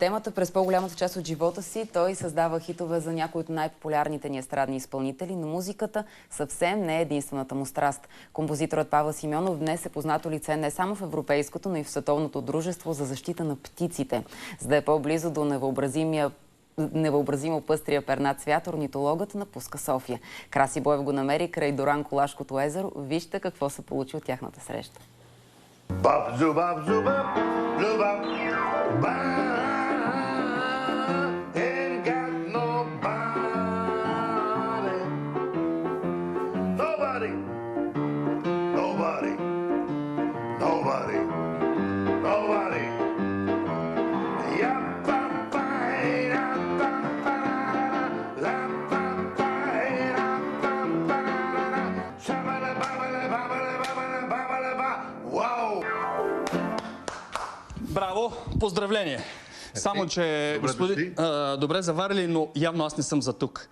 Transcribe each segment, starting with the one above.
Темата през по-голямата част от живота си той създава хитове за някои от най-популярните ни естрадни изпълнители, но музиката съвсем не е единствената му страст. Композиторът Павел Симеонов днес е познато лице не само в европейското, но и в Световното дружество за защита на птиците. За да е по-близо до невъобразимо пъстрия пернат свят, орнитологът напуска София. Краси Боев го намери край Дуранкулашкото езеро. Вижте какво се получи от тяхната среща. Браво! Поздравление! Само, че, господин, добре заварили, но явно аз не съм за тук.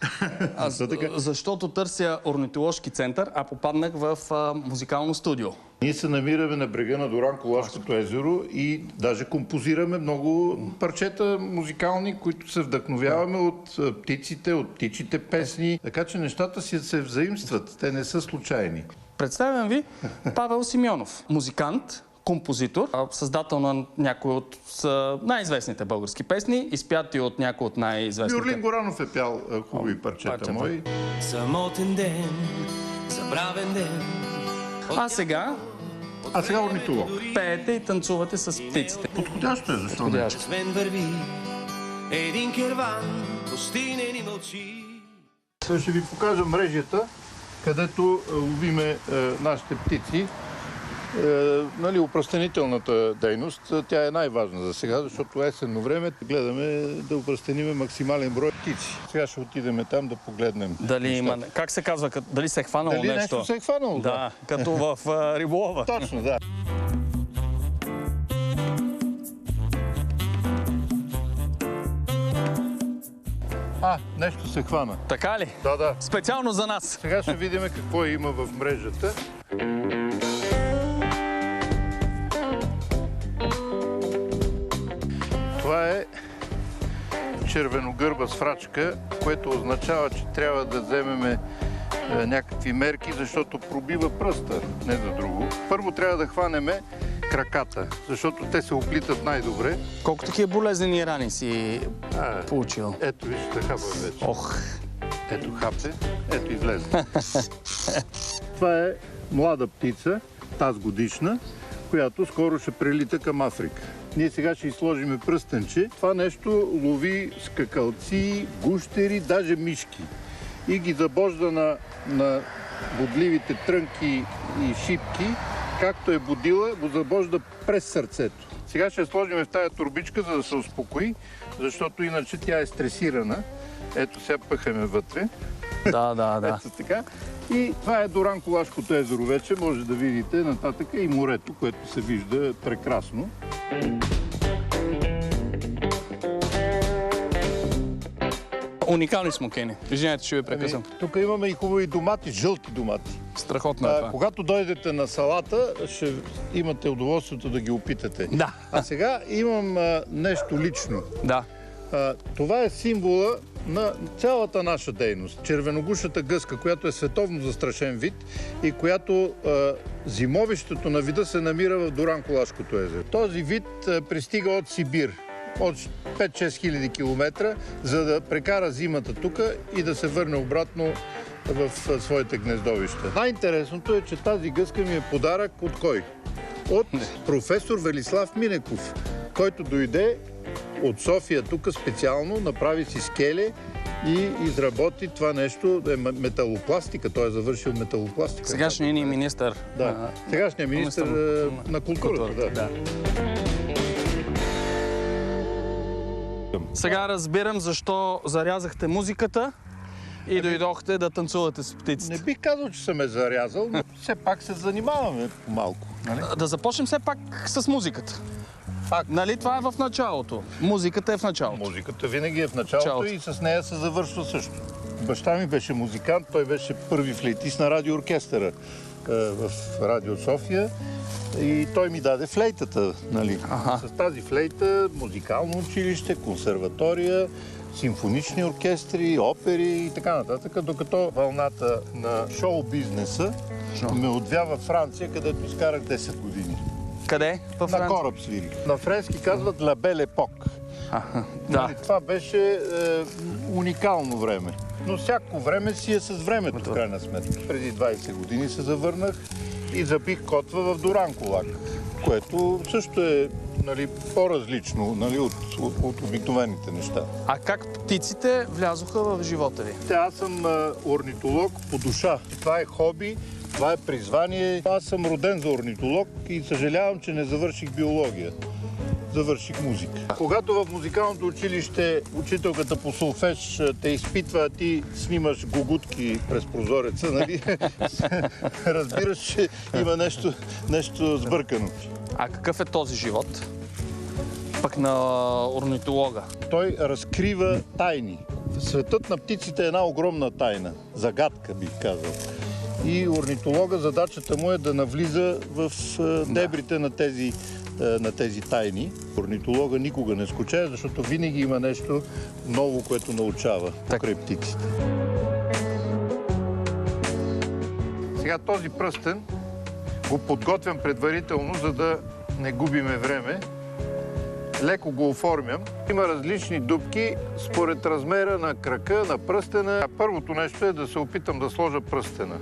Защото търся орнитоложки център, а попаднах в музикално студио. Ние се намираме на брега на Дуранкулашкото езеро и даже композираме много парчета музикални, които се вдъхновяваме от птиците, от птичите песни. Така че нещата си се взаимстват. Те не са случайни. Представям ви Павел Симеонов, музикант, композитор, създател на някои от най-известните български песни, изпяти от някои от най-известните. Юрлин Горанов е пял хубави парчета мои. Самотен ден, забравен ден. А сега орнитолог. Пеете и танцувате с птиците. Подходящо е, защо не? Свен върви, един керван, пустинен и мълчи. Сега ще ви покажа мрежата, където ловиме нашите птици. Опръстенителната дейност, тя е най-важна за сега, защото есенно време гледаме да опръстениме максимален брой птици. Сега ще отидем там да погледнем. Дали има, как се казва, дали се е хванало нещо? Дали нещо се е хванало, да. Като в риболова. Точно, да. Нещо се хвана. Така ли? Да. Специално за нас. Сега ще видим какво има в мрежата. Това е червеногърба сврачка, което означава, че трябва да вземем някакви мерки, защото пробива пръста, не за друго. Първо трябва да хванем краката, защото те се оплитат най-добре. Колко такива болезнени рани си получил? Ето вижте, хапа вече. Ох! Ето хапе, ето излезе. Това е млада птица, тазгодишна, която скоро ще прелита към Африка. Ние сега ще изложим пръстенче. Това нещо лови скакалци, гущери, даже мишки. И ги забожда на бодливите трънки и шипки. Както е будила, го забожда през сърцето. Сега ще сложим в тая турбичка, за да се успокои, защото иначе тя е стресирана. Ето сега пъхаме вътре. Да. Ето така. И това е Дуранкулашкото езеро вече. Може да видите нататък и морето, което се вижда прекрасно. Уникални смокени. Извинете, ще ви прекъсвам. Тук имаме и хубави домати, жълти домати. Страхотно е това. Когато дойдете на салата, ще имате удоволствието да ги опитате. Да. А сега имам нещо лично. Да. Това е символа на цялата наша дейност. Червеногушата гъска, която е световно застрашен вид и която зимовището на вида се намира в Дуранкулашкото езеро. Този вид пристига от Сибир, от 5-6 хиляди километра, за да прекара зимата тук и да се върне обратно в своите гнездовища. Най-интересното е, че тази гъска ми е подарък от кой? От професор Велислав Минеков, който дойде от София тук специално, направи си скеле и изработи това нещо, металопластика. Той е завършил металопластика. Сегашният ни министър. Да, сегашният министър на културата. Да. Сега разбирам защо зарязахте музиката и дойдохте да танцувате с птиците. Не бих казал, че съм зарязал, но все пак се занимаваме малко. Нали? Да започнем все пак с музиката. Нали това е в началото? Музиката е в началото. Музиката винаги е в началото и с нея се завършва също. Баща ми беше музикант, той беше първи флейтист на радиооркестъра, в Радио София и той ми даде флейтата. Нали? С тази флейта музикално училище, консерватория, симфонични оркестри, опери и така нататък, докато вълната на шоу-бизнеса ме отвя във Франция, където изкарах 10 години. Къде? Във Франция? На кораб свирих. На френски казват La Belle Époque. Да. Това беше уникално време. Но всяко време си е с времето, в крайна сметка. Преди 20 години се завърнах и забих котва в Дуранкулак, което също е по-различно от обикновените неща. А как птиците влязоха в живота ви? Аз съм орнитолог по душа. Това е хоби, това е призвание. Аз съм роден за орнитолог и съжалявам, че не завърших биология. Завърших музика. Когато в музикалното училище учителката по солфеж те изпитва, а ти снимаш гугутки през прозореца, нали? Разбираш, че има нещо сбъркано. А какъв е този живот? Пък на орнитолога. Той разкрива тайни. Светът на птиците е една огромна тайна. Загадка, бих казал. И орнитолога задачата му е да навлиза в дебрите на тези тайни. Орнитолога никога не скучае, защото винаги има нещо ново, което научава покрай птиците. Сега този пръстен го подготвям предварително, за да не губиме време. Леко го оформям. Има различни дупки според размера на крака, на пръстена. Първото нещо е да се опитам да сложа пръстена.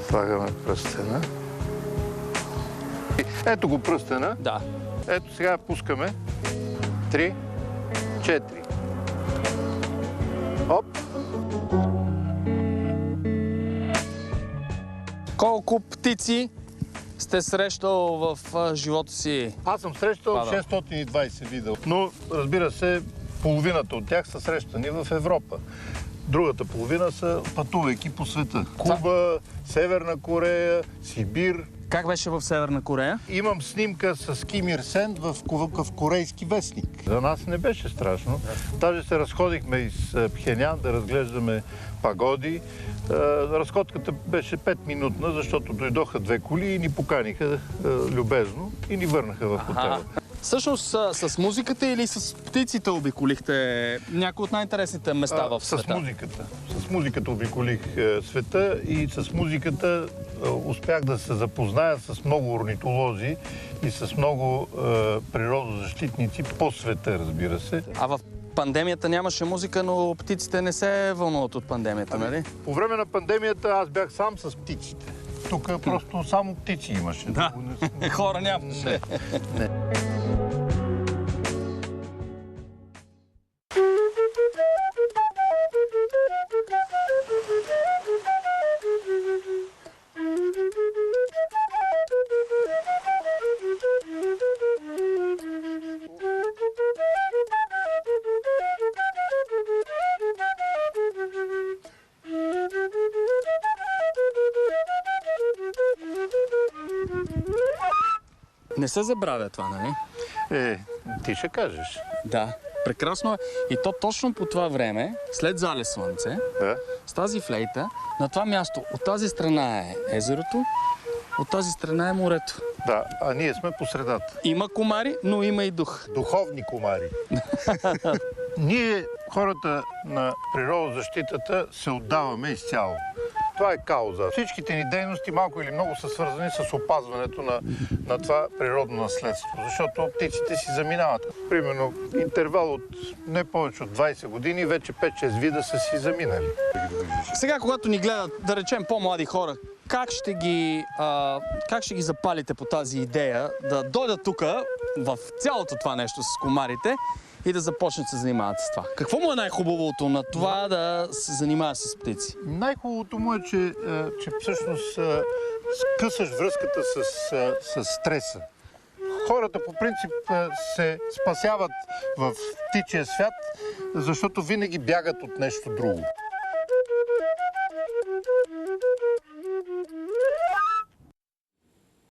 Слагаме пръстена. Ето го пръстена. Да. Ето сега пускаме. 3, 4. Оп. Колко птици сте срещал в живота си? Аз съм срещал 620 вида. Но, разбира се, половината от тях са срещани в Европа. Другата половина са пътувайки по света. Куба, Северна Корея, Сибир. Как беше в Северна Корея? Имам снимка с Ким Ир Сен в корейски вестник. За нас не беше страшно. Даже се разходихме из Пхенян да разглеждаме пагоди. Разходката беше 5-минутна, защото дойдоха 2 коли и ни поканиха любезно и ни върнаха в хотела. Всъщност с музиката или с птиците обиколихте някои от най-интересните места в света? С музиката. С музиката обиколих света и с музиката успях да се запозная с много орнитолози и с много природозащитници по света, разбира се. А в пандемията нямаше музика, но птиците не се вълнуват от пандемията, нали? По време на пандемията аз бях сам с птиците. Тук просто само птици имаше. Да, хора нямаше. Не. Не се забравя това, нали? Ти ще кажеш. Да, прекрасно е. И то точно по това време, след зале слънце, с тази флейта, на това място, от тази страна е езерото, от тази страна е морето. Да, а ние сме по средата. Има комари, но има и дух. Духовни комари. Ние, хората на природозащитата, се отдаваме изцяло. Това е кауза. Всичките ни дейности малко или много са свързани с опазването на това природно наследство, защото птиците си заминават. Примерно, интервал от не повече от 20 години, вече 5-6 вида са си заминали. Сега, когато ни гледат, да речем, по-млади хора, как ще ги запалите по тази идея да дойдат тук в цялото това нещо с комарите и да започнат да се занимават с това? Какво му е най-хубавото на това да се занимава с птици? Най-хубавото му е, че всъщност скъсаш връзката с стреса. Хората по принцип се спасяват в птичия свят, защото винаги бягат от нещо друго.